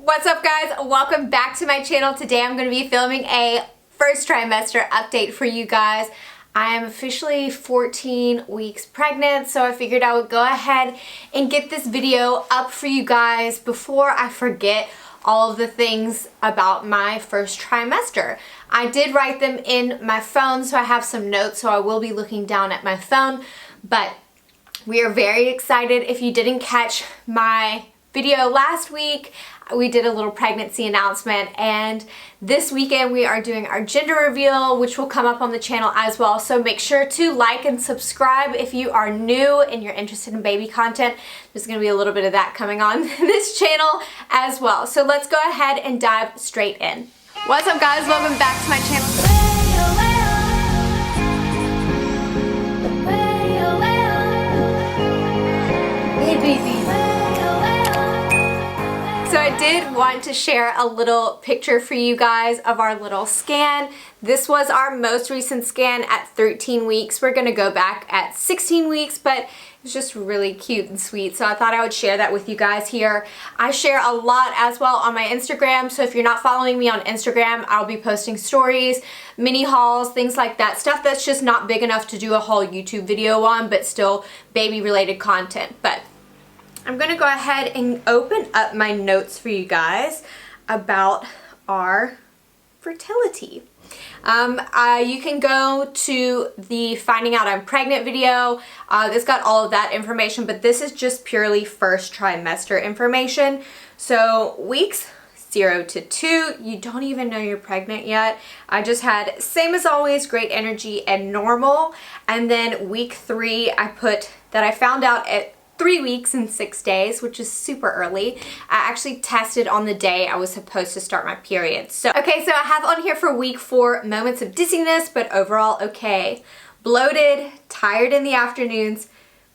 What's up guys? Welcome back to my channel. Today I'm going to be filming a first trimester update for you guys. I am officially 14 weeks pregnant, so I figured I would go ahead and get this video up for you guys before I forget all of the things about my first trimester. I did write them in my phone, so I have some notes, so I will be looking down at my phone, but we are very excited. If you didn't catch my video last week, we did a little pregnancy announcement, and this weekend we are doing our gender reveal, which will come up on the channel as well. So make sure to like and subscribe if you are new and you're interested in baby content. There's going to be a little bit of that coming on this channel as well. So let's go ahead and dive straight in. What's up guys? Welcome back to my channel. Hey baby. So I did want to share a little picture for you guys of our little scan. This was our most recent scan at 13 weeks. We're gonna go back at 16 weeks, but it's just really cute and sweet. So I thought I would share that with you guys here. I share a lot as well on my Instagram. So if you're not following me on Instagram, I'll be posting stories, mini hauls, things like that. Stuff that's just not big enough to do a whole YouTube video on, but still baby related content. But I'm going to go ahead and open up my notes for you guys about our fertility. You can go to the Finding Out I'm Pregnant video. It's got all of that information, but this is just purely first trimester information. So weeks 0 to 2, you don't even know you're pregnant yet. I just had, same as always, great energy and normal. And then week 3, I put that I found out at 3 weeks and 6 days, which is super early. I actually tested on the day I was supposed to start my period. So, okay, so I have on here for week 4, moments of dizziness, but overall okay. Bloated, tired in the afternoons,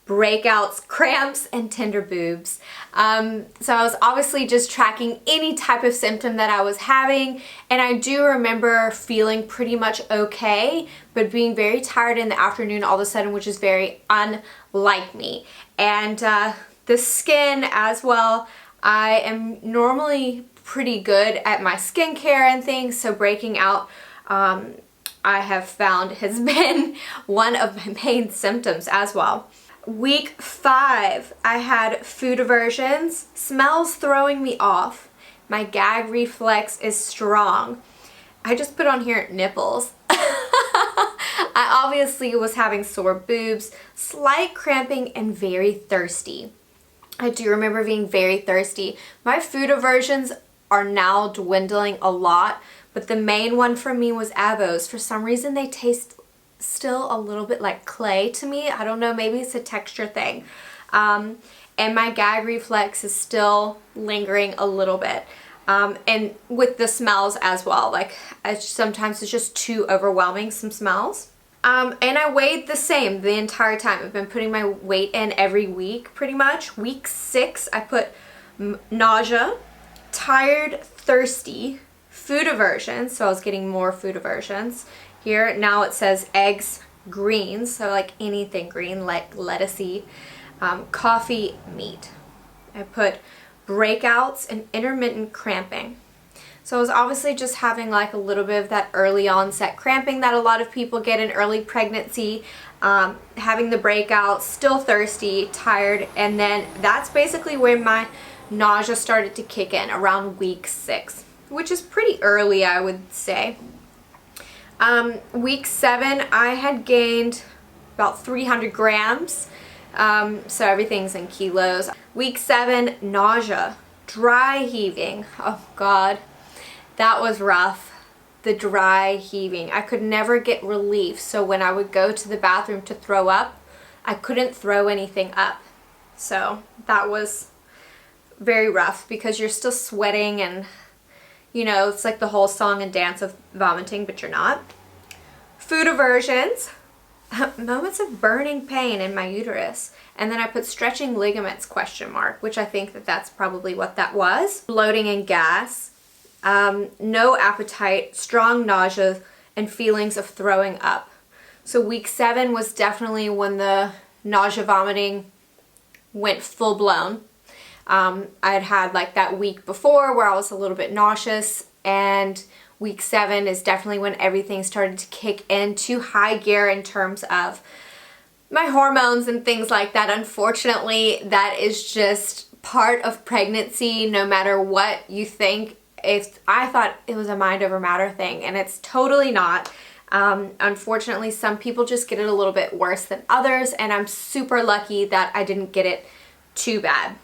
breakouts, cramps, and tender boobs. So I was obviously just tracking any type of symptom that I was having, and I do remember feeling pretty much okay, but being very tired in the afternoon all of a sudden, which is very unlike me. And the skin as well, I am normally pretty good at my skincare and things, so breaking out, I have found has been one of my main symptoms as well. Week 5, I had food aversions, smells throwing me off, my gag reflex is strong. I just put on here nipples. I obviously was having sore boobs, slight cramping, and very thirsty. I do remember being very thirsty. My food aversions are now dwindling a lot, but the main one for me was Avos. For some reason they taste still a little bit like clay to me. I don't know, maybe it's a texture thing. And my gag reflex is still lingering a little bit. And with the smells as well, like sometimes it's just too overwhelming, some smells. And I weighed the same the entire time. I've been putting my weight in every week pretty much. Week 6, I put nausea, tired, thirsty, food aversion, so I was getting more food aversions. Here now it says eggs, greens, so like anything green, like lettucey, coffee, meat. I put breakouts and intermittent cramping. So I was obviously just having like a little bit of that early onset cramping that a lot of people get in early pregnancy, having the breakouts, still thirsty, tired, and then that's basically where my nausea started to kick in around week 6, which is pretty early, I would say. Week 7, I had gained about 300 grams, so everything's in kilos. Week 7, nausea, dry heaving, oh god. That was rough, the dry heaving. I could never get relief, so when I would go to the bathroom to throw up, I couldn't throw anything up. So that was very rough because you're still sweating and, you know, it's like the whole song and dance of vomiting, but you're not. Food aversions, moments of burning pain in my uterus. And then I put stretching ligaments, question mark, which I think that that's probably what that was. Bloating and gas. No appetite, strong nausea, and feelings of throwing up. So week 7 was definitely when the nausea vomiting went full blown. I'd had like that week before where I was a little bit nauseous, and week 7 is definitely when everything started to kick into high gear in terms of my hormones and things like that. Unfortunately, that is just part of pregnancy, no matter what you think. If I thought it was a mind over matter thing, and it's totally not. Unfortunately, some people just get it a little bit worse than others, and I'm super lucky that I didn't get it too bad.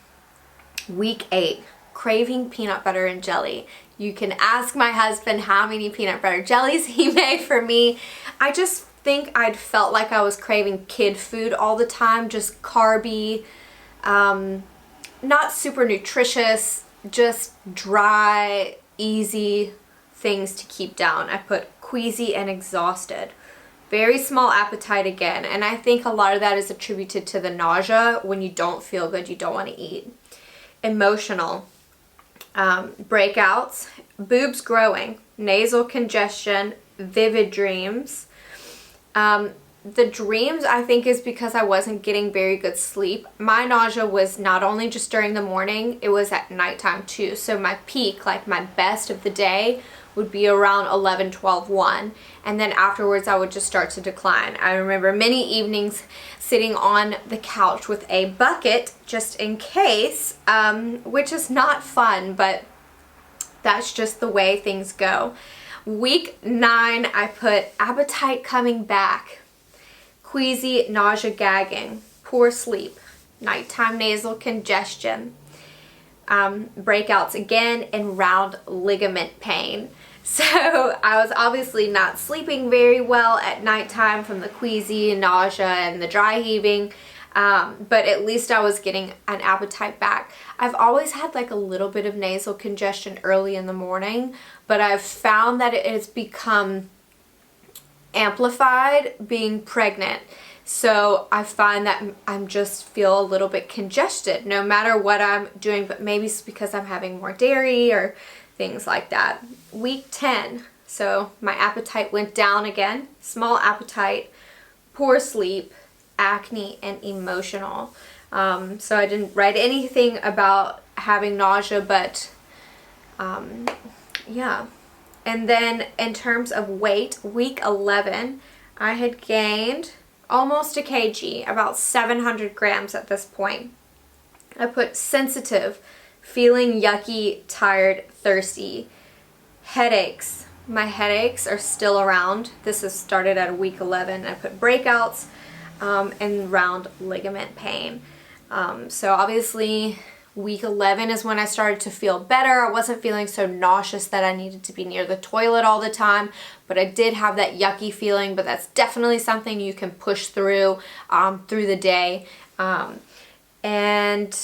Week 8, craving peanut butter and jelly. You can ask my husband how many peanut butter jellies he made for me. I just think I'd felt like I was craving kid food all the time, just carby, not super nutritious, just dry, easy things to keep down. I put queasy and exhausted. Very small appetite again, and I think a lot of that is attributed to the nausea. When you don't feel good, you don't want to eat. Emotional. Breakouts, boobs growing, nasal congestion, vivid dreams. The dreams, I think, is because I wasn't getting very good sleep. My nausea was not only just during the morning, it was at nighttime too. So my peak, like my best of the day, would be around 11, 12, 1. And then afterwards I would just start to decline. I remember many evenings sitting on the couch with a bucket just in case, which is not fun, but that's just the way things go. Week 9, I put appetite coming back, queasy, nausea, gagging, poor sleep, nighttime nasal congestion, breakouts again, and round ligament pain. So I was obviously not sleeping very well at nighttime from the queasy, nausea, and the dry heaving, but at least I was getting an appetite back. I've always had like a little bit of nasal congestion early in the morning, but I've found that it has become amplified being pregnant. So I find that I'm just feel a little bit congested no matter what I'm doing, but maybe it's because I'm having more dairy or things like that. Week 10, so my appetite went down again, small appetite, poor sleep, acne, and emotional. So I didn't write anything about having nausea, but yeah. And then in terms of weight, week 11, I had gained almost a kg, about 700 grams at this point. I put sensitive, feeling yucky, tired, thirsty, headaches. My headaches are still around. This has started at week 11. I put breakouts and round ligament pain. So obviously week 11 is when I started to feel better. I wasn't feeling so nauseous that I needed to be near the toilet all the time, but I did have that yucky feeling, but that's definitely something you can push through the day. And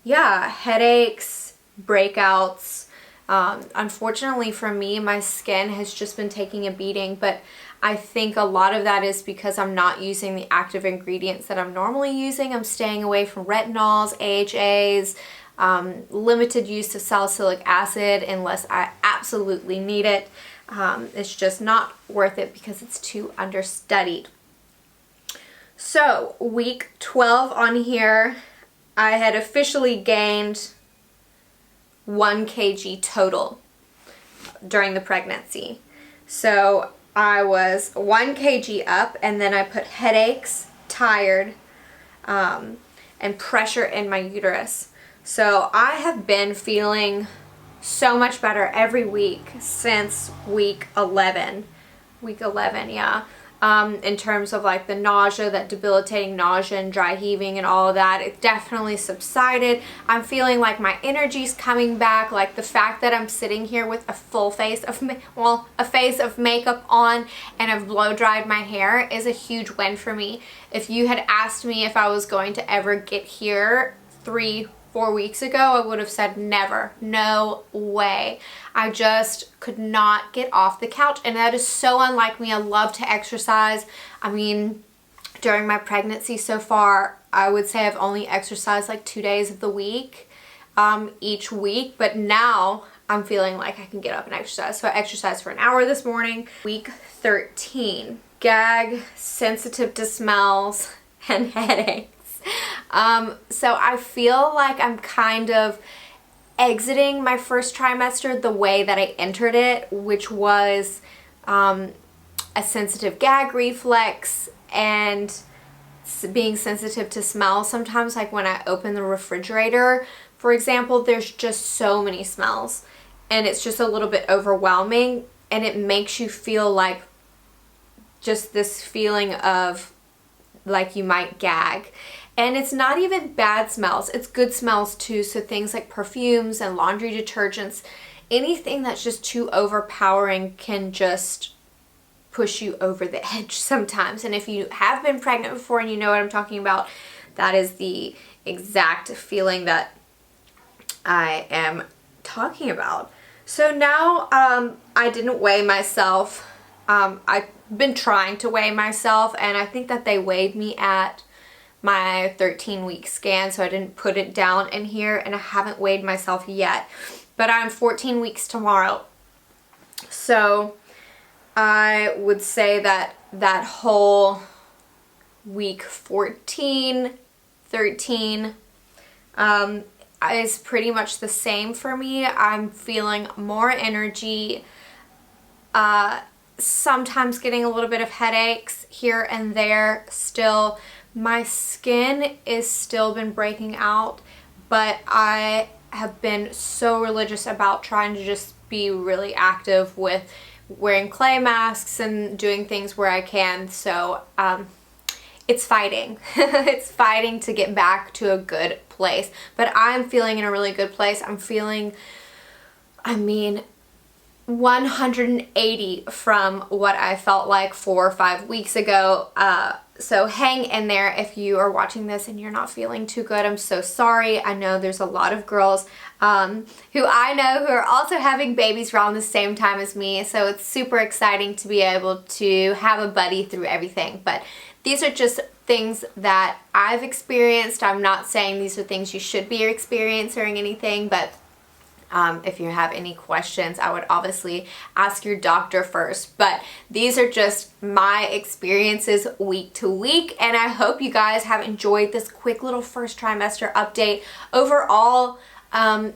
yeah, headaches, breakouts. Unfortunately for me, my skin has just been taking a beating, but I think a lot of that is because I'm not using the active ingredients that I'm normally using. I'm staying away from retinols, AHAs, limited use of salicylic acid unless I absolutely need it. It's just not worth it because it's too understudied. So week 12 on here, I had officially gained 1 kg total during the pregnancy. So I was 1 kg up, and then I put headaches, tired, and pressure in my uterus. So I have been feeling so much better every week since week 11. Week 11, yeah. In terms of like the nausea, that debilitating nausea and dry heaving and all of that, it definitely subsided. I'm feeling like my energy's coming back. Like the fact that I'm sitting here with a full face of, a face of makeup on, and I've blow dried my hair is a huge win for me. If you had asked me if I was going to ever get here 3-4 weeks ago, I would have said never, no way. I just could not get off the couch, and that is so unlike me. I love to exercise. I mean, during my pregnancy so far, I would say I've only exercised like 2 days of the week, each week, but now I'm feeling like I can get up and exercise. So I exercised for an hour this morning. Week 13, gag, sensitive to smells, and headaches. So I feel like I'm kind of exiting my first trimester the way that I entered it, which was a sensitive gag reflex and being sensitive to smell. Sometimes, like when I open the refrigerator, for example, there's just so many smells and it's just a little bit overwhelming, and it makes you feel like just this feeling of like you might gag. And it's not even bad smells, it's good smells too. So things like perfumes and laundry detergents, anything that's just too overpowering can just push you over the edge sometimes. And if you have been pregnant before and you know what I'm talking about, that is the exact feeling that I am talking about. So now I didn't weigh myself. I've been trying to weigh myself, and I think that they weighed me at my 13-week scan, so I didn't put it down in here, and I haven't weighed myself yet. But I'm 14 weeks tomorrow. So I would say that that whole week 14, 13 is pretty much the same for me. I'm feeling more energy, sometimes getting a little bit of headaches here and there still. My skin is still been breaking out, but I have been so religious about trying to just be really active with wearing clay masks and doing things where I can. So it's fighting. It's fighting to get back to a good place. But I'm feeling in a really good place. I'm feeling, 180 from what I felt like 4 or 5 weeks ago. So hang in there if you are watching this and you're not feeling too good. I'm so sorry. I know there's a lot of girls who I know who are also having babies around the same time as me. So it's super exciting to be able to have a buddy through everything. But these are just things that I've experienced. I'm not saying these are things you should be experiencing or anything, but if you have any questions, I would obviously ask your doctor first. But these are just my experiences week to week, and I hope you guys have enjoyed this quick little first trimester update. Overall,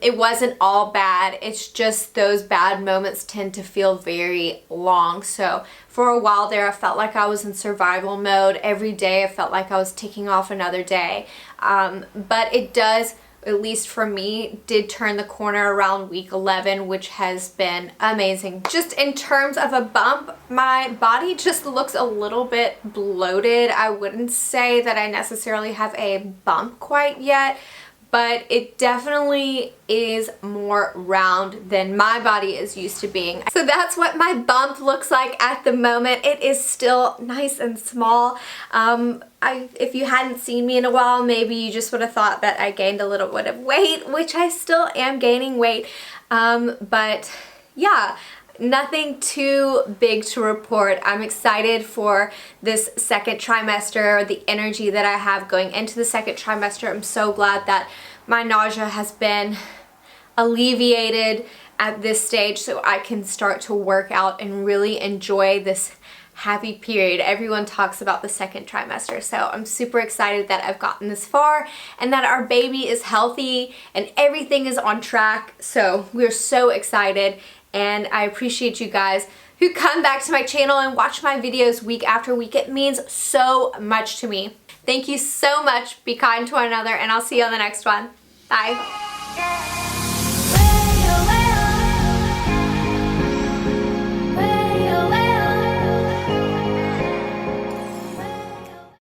it wasn't all bad. It's just those bad moments tend to feel very long. So for a while there, I felt like I was in survival mode. Every day I felt like I was ticking off another day. But it does, at least for me, did turn the corner around week 11, which has been amazing. Just in terms of a bump, my body just looks a little bit bloated. I wouldn't say that I necessarily have a bump quite yet, but it definitely is more round than my body is used to being. So that's what my bump looks like at the moment. It is still nice and small. If you hadn't seen me in a while, maybe you just would have thought that I gained a little bit of weight, which I still am gaining weight. But yeah, nothing too big to report. I'm excited for this second trimester, the energy that I have going into the second trimester. I'm so glad that my nausea has been alleviated at this stage so I can start to work out and really enjoy this happy period. Everyone talks about the second trimester, so I'm super excited that I've gotten this far and that our baby is healthy and everything is on track. So we're so excited, and I appreciate you guys who come back to my channel and watch my videos week after week. It means so much to me. Thank you so much. Be kind to one another, and I'll see you on the next one. Bye.